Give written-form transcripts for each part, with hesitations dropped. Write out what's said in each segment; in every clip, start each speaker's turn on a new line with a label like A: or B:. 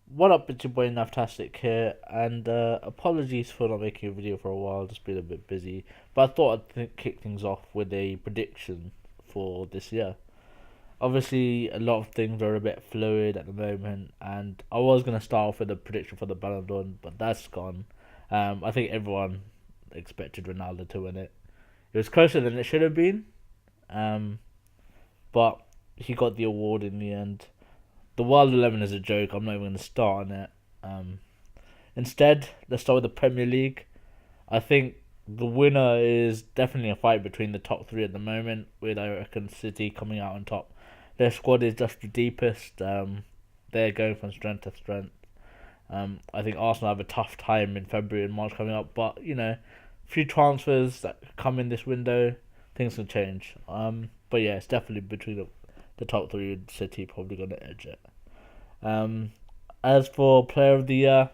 A: What up, it's your boy Naftastic here, and apologies for not making a video for a while, just been a bit busy. But I thought kick things off with a prediction for this year. Obviously, a lot of things are a bit fluid at the moment, and I was going to start off with a prediction for the Ballon d'Or, but that's gone. I think everyone expected Ronaldo to win it. It was closer than it should have been, um, but he got the award in the end. The Wild 11 is a joke. I'm not even going to start on it. Um, Instead, let's start with the Premier League. I think the winner is definitely a fight between the top three at the moment, with I reckon City coming out on top. Their squad is just the deepest. They're going from strength to strength. I think Arsenal have a tough time in February and March coming up, but a few transfers that come in this window, things can change. But yeah, it's definitely between the top three. City probably going to edge it. Um, as for Player of the Year,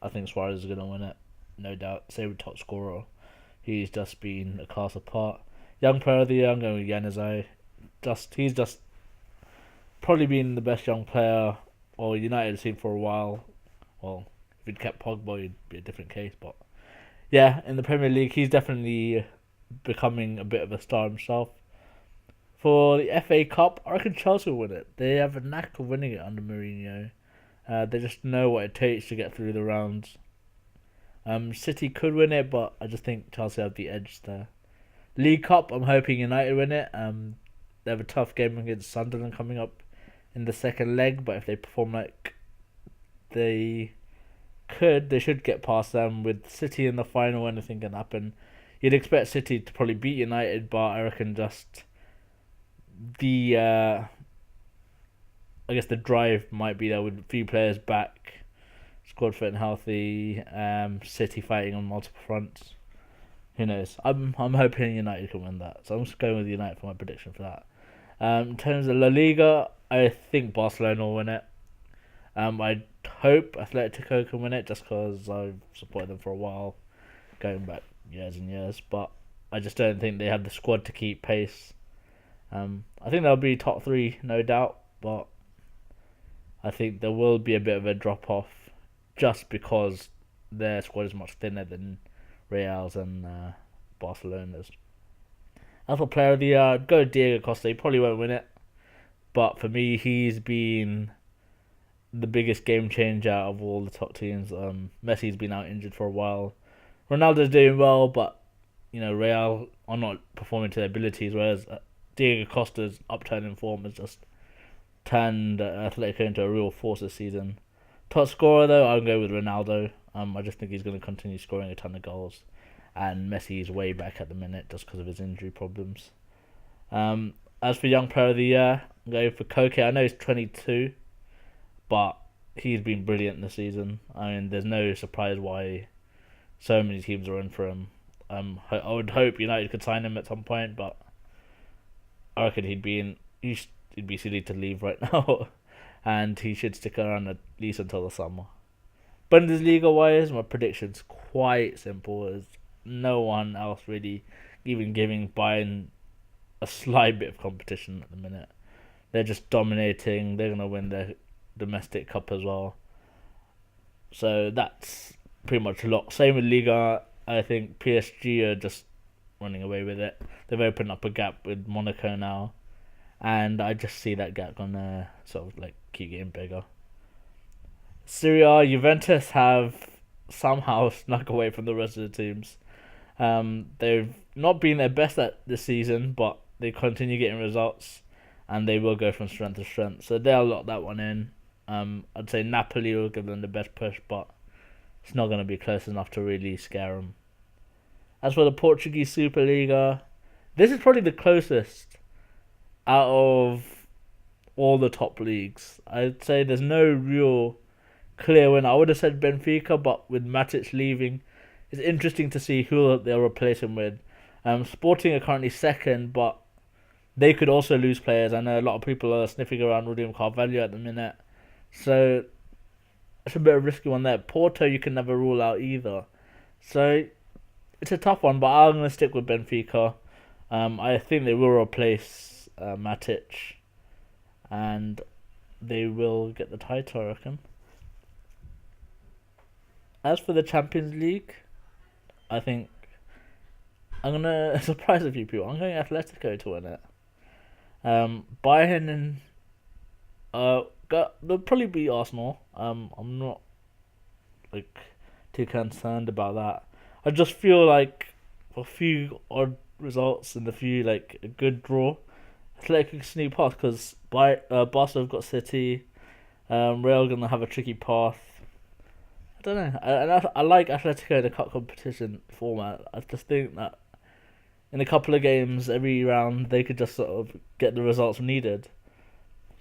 A: I think Suarez is going to win it, no doubt. Same with top scorer. He's just been a class apart. Young Player of the Year, I'm going with Januzaj. He's just probably been the best young player or United have seen for a while. Well, if he'd kept Pogba, it'd be a different case. But yeah, in the Premier League, he's definitely becoming a bit of a star himself. For the FA Cup, I reckon Chelsea will win it. They have a knack of winning it under Mourinho. They just know what it takes to get through the rounds. City could win it, but I just think Chelsea have the edge there. League Cup, I'm hoping United win it. They have a tough game against Sunderland coming up in the second leg, but if they perform like they they should get past them. With City in the final, anything can happen. You'd expect City to probably beat United, but I reckon just the I guess the drive might be there with a few players back, squad fit and healthy. City fighting on multiple fronts. Who knows? I'm hoping United can win that, so I'm just going with United for my prediction for that. In terms of La Liga, I think Barcelona will win it. I hope Atletico can win it just because I've supported them for a while, going back years and years. But I just don't think they have the squad to keep pace. I think they'll be top three, no doubt, but I think there will be a bit of a drop off just because their squad is much thinner than Real's and Barcelona's. As for Player of the Year, I'd go Diego Costa. He probably won't win it, but for me, he's been the biggest game changer out of all the top teams. Messi's been out injured for a while. Ronaldo's doing well, but Real are not performing to their abilities, whereas Diego Costa's upturn in form has just turned Atletico into a real force this season. Top scorer though, I'll go with Ronaldo. I just think he's going to continue scoring a ton of goals, and Messi is way back at the minute just because of his injury problems. As for young player of the year, I'm going for Koke. I know he's 22, but he's been brilliant this season. I mean, there's no surprise why so many teams are in for him. I would hope United could sign him at some point, but I reckon it'd be silly to leave right now, and he should stick around at least until the summer. Bundesliga wise, my prediction's quite simple. There's no one else really even giving Bayern a slight bit of competition at the minute. They're just dominating. They're gonna win their domestic cup as well. So that's pretty much a lot. Same with Liga. I think PSG are just running away with it. They've opened up a gap with Monaco now, and I just see that gap gonna sort of like keep getting bigger. Serie A, Juventus have somehow snuck away from the rest of the teams. They've not been their best at this season, but they continue getting results, and they will go from strength to strength. So they'll lock that one in. I'd say Napoli will give them the best push, but it's not going to be close enough to really scare them. As for the Portuguese Superliga, this is probably the closest out of all the top leagues. I'd say there's no real clear winner. I would have said Benfica, but with Matic leaving, it's interesting to see who they'll replace him with. Sporting are currently second, but they could also lose players. I know a lot of people are sniffing around William Carvalho at the minute, so it's a bit of a risky one there. Porto you can never rule out either, so it's a tough one. But I'm gonna stick with Benfica. I think they will replace Matic, and they will get the title, I reckon. As for the Champions League, I think I'm gonna surprise a few people. I'm going Atletico to win it. Bayern and they'll probably beat Arsenal. I'm not like too concerned about that. I just feel like a few odd results and a few like a good draw, Atletico can sneak past because Barca have got City. Real gonna have a tricky path. I don't know. I like Atletico in the cup competition format. I just think that in a couple of games every round they could just sort of get the results needed.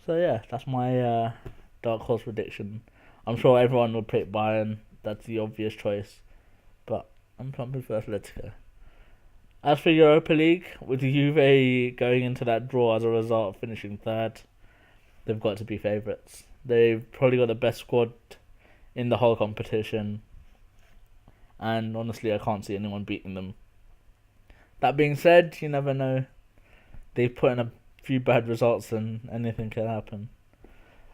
A: So yeah, that's my dark horse prediction. I'm sure everyone would pick Bayern. That's the obvious choice, but I'm pumping for Atletico. As for Europa League, with Juve going into that draw as a result of finishing third, they've got to be favourites. They've probably got the best squad in the whole competition, and honestly, I can't see anyone beating them. That being said, you never know. They've put in a few bad results, and anything can happen.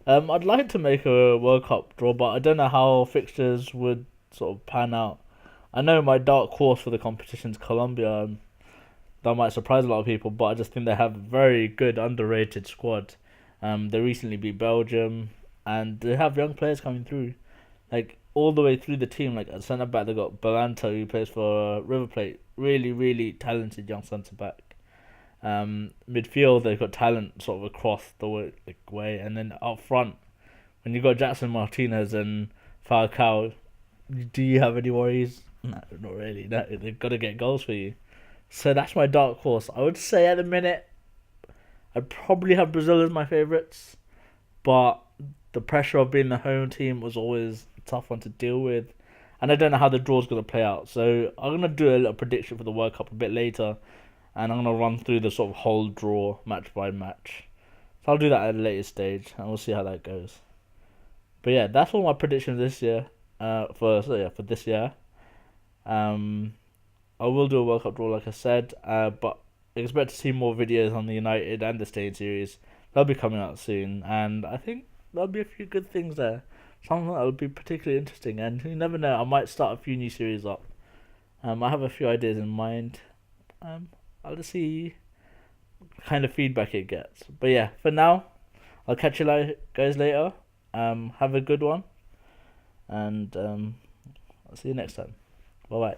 A: I'd like to make a World Cup draw, but I don't know how fixtures would sort of pan out. I know my dark horse for the competition's Colombia. That might surprise a lot of people, but I just think they have a very good, underrated squad. They recently beat Belgium, and they have young players coming through. Like, all the way through the team, like, at centre-back, they got Belanto, who plays for River Plate. Really, really talented young centre-back. Midfield, they've got talent sort of across the way. And then up front, when you've got Jackson Martinez and Falcao, do you have any worries? No, not really. No, they've got to get goals for you. So that's my dark horse. I would say at the minute, I'd probably have Brazil as my favourites, but the pressure of being the home team was always a tough one to deal with, and I don't know how the draw's going to play out. So I'm going to do a little prediction for the World Cup a bit later, and I'm going to run through the sort of whole draw match by match. So I'll do that at a later stage, and we'll see how that goes. But yeah, that's all my predictions this year. For this year. I will do a World Cup draw, like I said, but expect to see more videos on the United and the Staying series. They'll be coming out soon, and I think there'll be a few good things there. Something that would be particularly interesting, and you never know, I might start a few new series up. I have a few ideas in mind. I'll just see what kind of feedback it gets. But yeah, for now, I'll catch you guys later. Have a good one, and I'll see you next time. Bye bye.